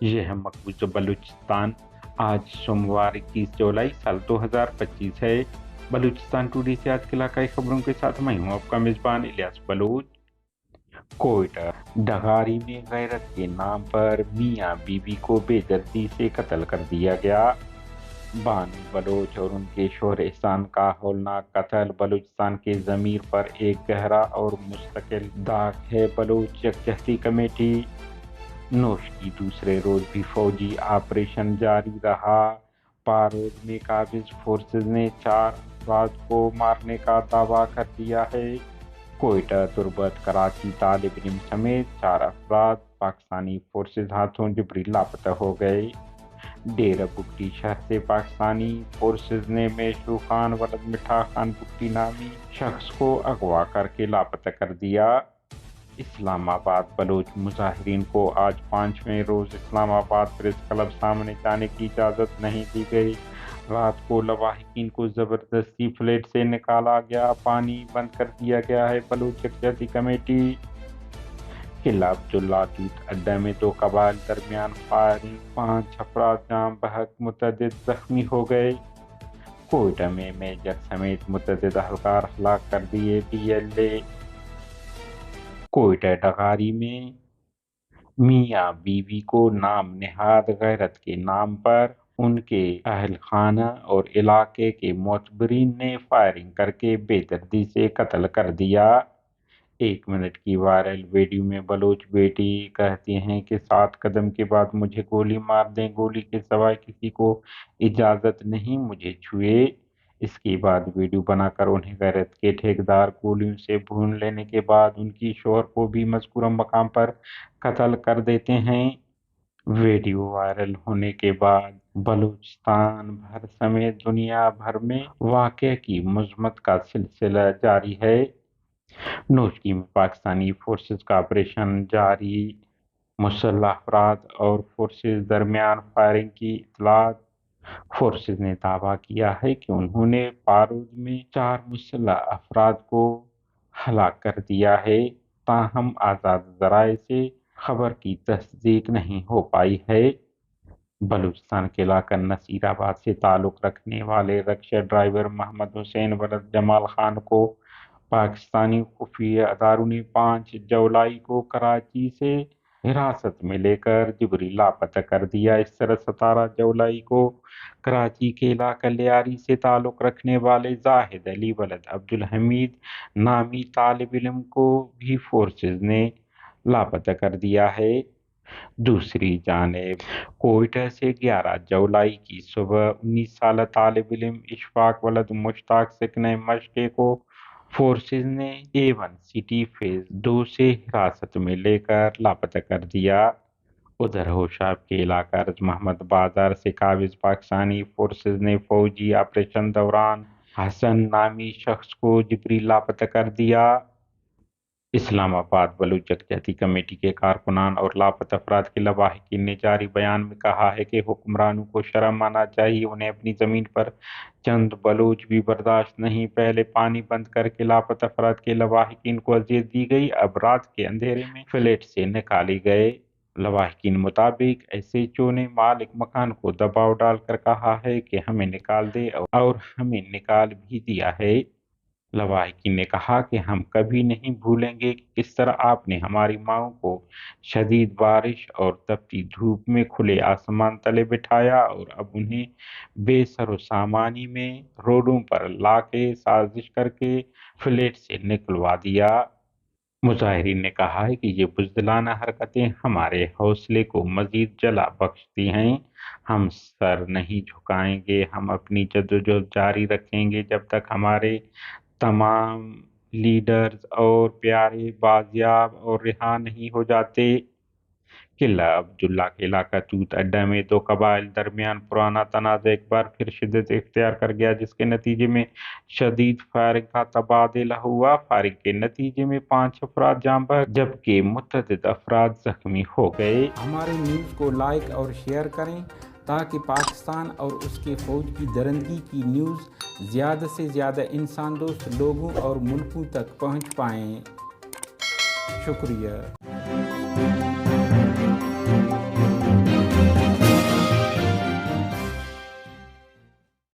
یہ ہے مقبوضہ بلوچستان۔ آج سوموار 21 جولائی سال 2025 ہے۔ بلوچستان ٹوڈے سے آج کے علاقائی خبروں کے ساتھ میں ہوں آپ کا میزبان الیاس بلوچ۔ کوئٹہ ڈغاری میں غیرت کے نام پر میاں بیوی کو بے دردی سے قتل کر دیا گیا۔ بانو بلوچ اور ان کے شوہر احسان کا ہولناک قتل بلوچستان کے ضمیر پر ایک گہرا اور مستقل داغ ہے۔ بلوچ یکجہتی کمیٹی نوش کی دوسرے روز بھی فوجی آپریشن جاری رہا۔ پارود میں قابض فورسز نے 4 افراد کو مارنے کا دعویٰ کر دیا ہے۔ کوئٹہ، تربت، کراچی طالب علم سمیت 4 افراد پاکستانی فورسز ہاتھوں جبری لاپتہ ہو گئے۔ ڈیرہ بگٹی شہر سے پاکستانی فورسز نے میشو خان ولد مٹھا خان بگٹی نامی شخص کو اغوا کر کے لاپتہ کر دیا۔ اسلام آباد بلوچ مظاہرین کو آج 5ویں روز اسلام آباد پریس کلب سامنے جانے کی اجازت نہیں دی گئی۔ رات کو لواحقین کو زبردستی فلیٹ سے نکالا گیا، پانی بند کر دیا گیا ہے۔ بلوچ یکجہتی کمیٹی قلعہ عبداللہ دودھ اڈہ میں 2 قبائل درمیان فائرنگ، 5 افراد جاں بحق متعدد زخمی ہو گئے۔ کوئٹہ میں میجر سمیت متعدد اہلکار ہلاک کر دیے۔ PLA کوئٹہ ڈغاری میں میاں بیوی کو نام نہاد غیرت کے نام پر ان کے اہل خانہ اور علاقے کے معتبرین نے فائرنگ کر کے بے دردی سے قتل کر دیا۔ 1 منٹ کی وائرل ویڈیو میں بلوچ بیٹی کہتی ہیں کہ 7 قدم کے بعد مجھے گولی مار دیں، گولی کے سوائے کسی کو اجازت نہیں مجھے چھوئے۔ اس کے بعد ویڈیو بنا کر انہیں غیرت کے ٹھیکیدار گولیوں سے بھون لینے کے بعد ان کی شوہر کو بھی مذکورہ مقام پر قتل کر دیتے ہیں۔ ویڈیو وائرل ہونے کے بعد بلوچستان بھر سمیت دنیا بھر میں واقعے کی مذمت کا سلسلہ جاری ہے۔ نوشکی میں پاکستانی فورسز کا آپریشن جاری، مسلح افراد اور فورسز درمیان فائرنگ کی اطلاعات۔ فورسز نے دعویٰ کیا ہے کہ انہوں نے پارود میں 4 مسلح افراد کو ہلاک کر دیا ہے، تاہم آزاد ذرائع سے خبر کی تصدیق نہیں ہو پائی ہے۔ بلوچستان کے علاقہ نصیر آباد سے تعلق رکھنے والے رکشہ ڈرائیور محمد حسین ولد جمال خان کو پاکستانی خفیہ اداروں نے 5 جولائی کو کراچی سے حراست میں لے کر جبری لاپتہ کر دیا۔ اس طرح 17 جولائی کو کراچی کے علاقہ لیاری سے تعلق رکھنے والے زاہد علی ولد عبدالحمید نامی طالب علم کو بھی فورسز نے لاپتہ کر دیا ہے۔ دوسری جانب کوئٹہ سے 11 جولائی کی صبح 19 سالہ طالب علم اشفاق ولد مشتاق سکنہ مشقے کو فورسز نے A1 سٹی فیز 2 سے حراست میں لے کر لاپتہ کر دیا۔ ادھر ہوشاب کے علاقہ رز محمد بازار سے قابض پاکستانی فورسز نے فوجی آپریشن دوران حسن نامی شخص کو جبری لاپتہ کر دیا۔ اسلام آباد بلوچ یکجہتی کمیٹی کے کارکنان اور لاپتہ افراد کے لواحقین نے جاری بیان میں کہا ہے کہ حکمرانوں کو شرم آنا چاہیے، انہیں اپنی زمین پر چند بلوچ بھی برداشت نہیں۔ پہلے پانی بند کر کے لاپتہ افراد کے لواحقین کو اذیت دی گئی، اب رات کے اندھیرے میں فلیٹ سے نکالے گئے۔ لواحقین مطابق ایس ایچ او نے مالک مکان کو دباؤ ڈال کر کہا ہے کہ ہمیں نکال دے اور ہمیں نکال بھی دیا ہے۔ لواحقین نے کہا کہ ہم کبھی نہیں بھولیں گے کہ کس طرح آپ نے ہماری ماؤں کو شدید بارش اور تپتی دھوپ میں کھلے آسمان تلے بٹھایا اور اب انہیں بے سر و سامانی میں روڈوں پر لا کے سازش کر کے فلیٹ سے نکلوا دیا۔ مظاہرین نے کہا ہے کہ یہ بزدلانہ حرکتیں ہمارے حوصلے کو مزید جلا بخشتی ہیں۔ ہم سر نہیں جھکائیں گے، ہم اپنی جدوجہد جاری رکھیں گے جب تک ہمارے تمام لیڈرز اور پیارے بازیاب اور رہا نہیں ہو جاتے۔ قلعہ عبداللہ کے علاقہ دودھ اڈہ میں 2 قبائل درمیان پرانا تنازع ایک بار پھر شدت اختیار کر گیا، جس کے نتیجے میں شدید فائرنگ کا تبادلہ ہوا۔ فائرنگ کے نتیجے میں 5 افراد جاں بحق جبکہ متعدد افراد زخمی ہو گئے۔ ہمارے نیوز کو لائک اور شیئر کریں تاکہ پاکستان اور اس کے فوج کی درندگی کی نیوز زیادہ سے زیادہ انسان دوست لوگوں اور ملکوں تک پہنچ پائیں۔ شکریہ۔